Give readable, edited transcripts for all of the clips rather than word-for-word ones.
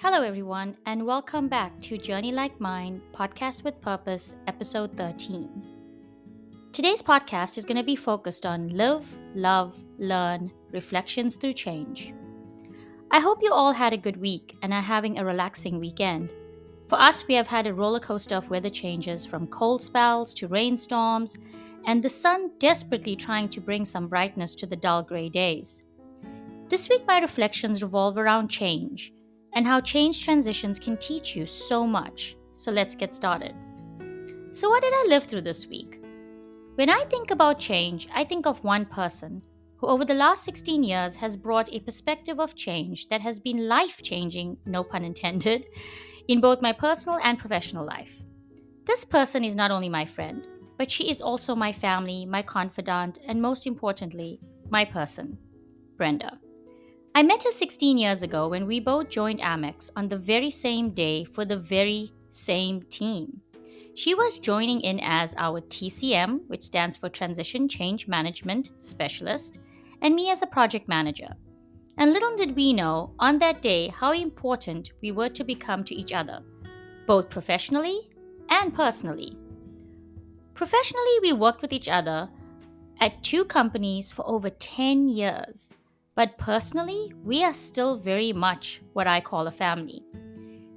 Hello, everyone, and welcome back to Journey Like Mine Podcast with Purpose, episode 13. Today's podcast is going to be focused on live, love, learn, reflections through change. I hope you all had a good week and are having a relaxing weekend. For us, we have had a roller coaster of weather changes from cold spells to rainstorms, and the sun desperately trying to bring some brightness to the dull gray days. This week, my reflections revolve around change and how change transitions can teach you so much. So let's get started. So, what did I live through this week? When I think about change, I think of one person who, over the last 16 years, has brought a perspective of change that has been life changing, no pun intended, in both my personal and professional life. This person is not only my friend, but she is also my family, my confidant, and most importantly, my person, Brenda. I met her 16 years ago when we both joined Amex on the very same day for the very same team. She was joining in as our TCM, which stands for Transition Change Management Specialist, and me as a project manager. And little did we know on that day how important we were to become to each other, both professionally and personally. Professionally, we worked with each other at two companies for over 10 years. But personally, we are still very much what I call a family.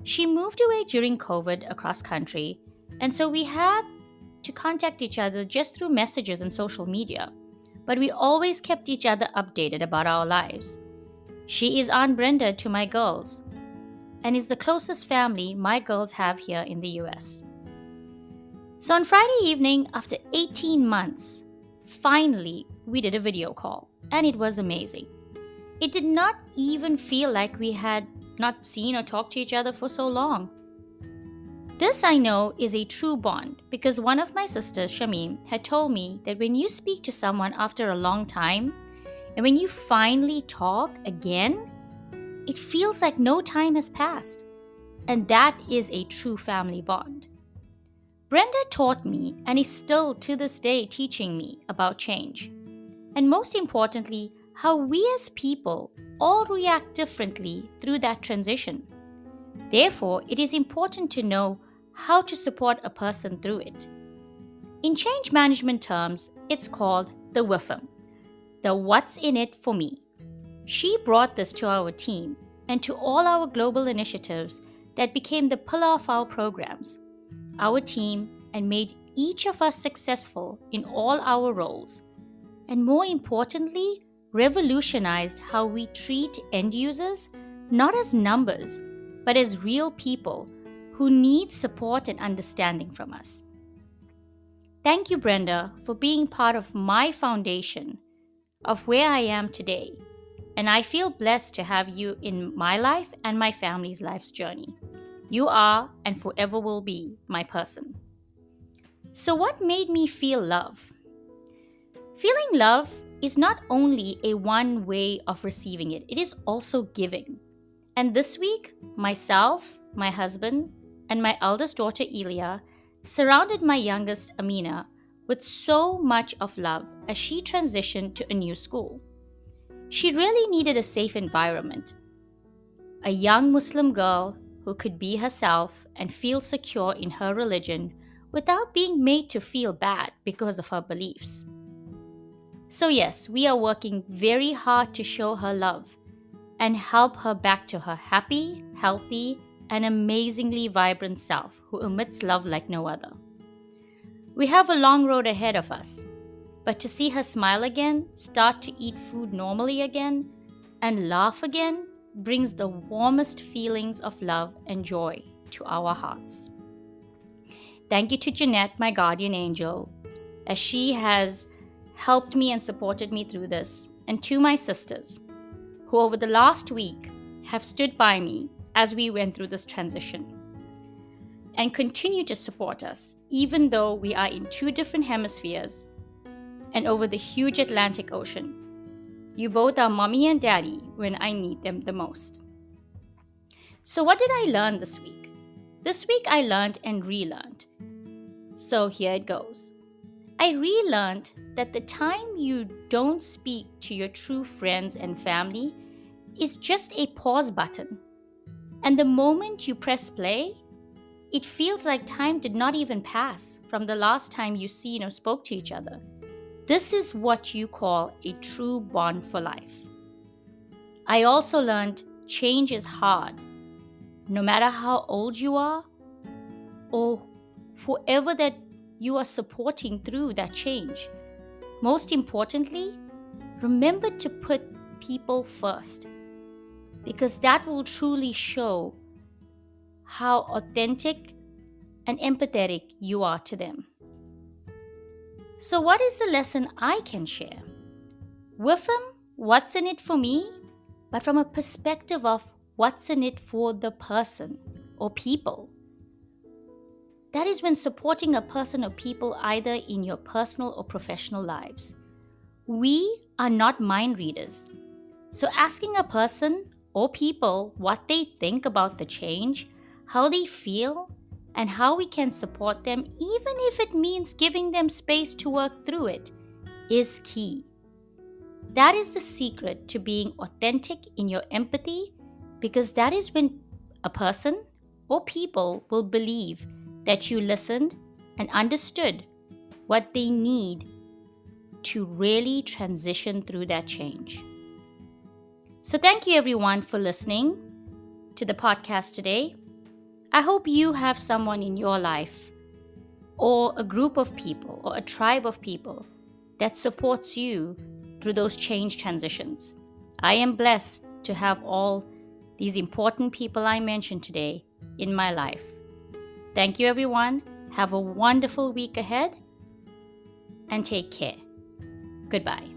She moved away during COVID across country, and so we had to contact each other just through messages and social media. But we always kept each other updated about our lives. She is Aunt Brenda to my girls, and is the closest family my girls have here in the US. So on Friday evening, after 18 months, finally we did a video call, and it was amazing. It did not even feel like we had not seen or talked to each other for so long. This, I know, is a true bond because one of my sisters, Shamim, had told me that when you speak to someone after a long time and when you finally talk again, it feels like no time has passed. And that is a true family bond. Brenda taught me and is still to this day teaching me about change. And most importantly, how we as people all react differently through that transition. Therefore, it is important to know how to support a person through it. In change management terms, it's called the WIFM, the What's in It for Me. She brought this to our team and to all our global initiatives that became the pillar of our programs, our team, and made each of us successful in all our roles. And more importantly, revolutionized how we treat end users not as numbers, but as real people who need support and understanding from us. Thank you, Brenda, for being part of my foundation of where I am today. And I feel blessed to have you in my life and my family's life's journey. You are and forever will be my person. So, what made me feel love? Feeling love is not only a one way of receiving it, it is also giving. And this week, myself, my husband, and my eldest daughter Elia surrounded my youngest Amina with so much of love as she transitioned to a new school. She really needed a safe environment, a young Muslim girl who could be herself and feel secure in her religion without being made to feel bad because of her beliefs. So yes, we are working very hard to show her love and help her back to her happy, healthy, and amazingly vibrant self who emits love like no other. We have a long road ahead of us, but to see her smile again, start to eat food normally again, and laugh again brings the warmest feelings of love and joy to our hearts. Thank you to Jeanette, my guardian angel, as she has helped me and supported me through this, and to my sisters, who over the last week have stood by me as we went through this transition and continue to support us, even though we are in two different hemispheres and over the huge Atlantic Ocean. You both are mommy and daddy when I need them the most. So, what did I learn this week? This week I learned and relearned. So, here it goes. I relearned that the time you don't speak to your true friends and family is just a pause button. And the moment you press play, it feels like time did not even pass from the last time you seen or spoke to each other. This is what you call a true bond for life. I also learned change is hard. No matter how old you are or whoever that you are supporting through that change. Most importantly, remember to put people first, because that will truly show how authentic and empathetic you are to them. So, what is the lesson I can share? With them, what's in it for me, but from a perspective of what's in it for the person or people. That is when supporting a person or people either in your personal or professional lives. We are not mind readers. So asking a person or people what they think about the change, how they feel, and how we can support them, even if it means giving them space to work through it, is key. That is the secret to being authentic in your empathy, because that is when a person or people will believe that you listened and understood what they need to really transition through that change. So thank you everyone for listening to the podcast today. I hope you have someone in your life or a group of people or a tribe of people that supports you through those change transitions. I am blessed to have all these important people I mentioned today in my life. Thank you everyone. Have a wonderful week ahead and take care. Goodbye.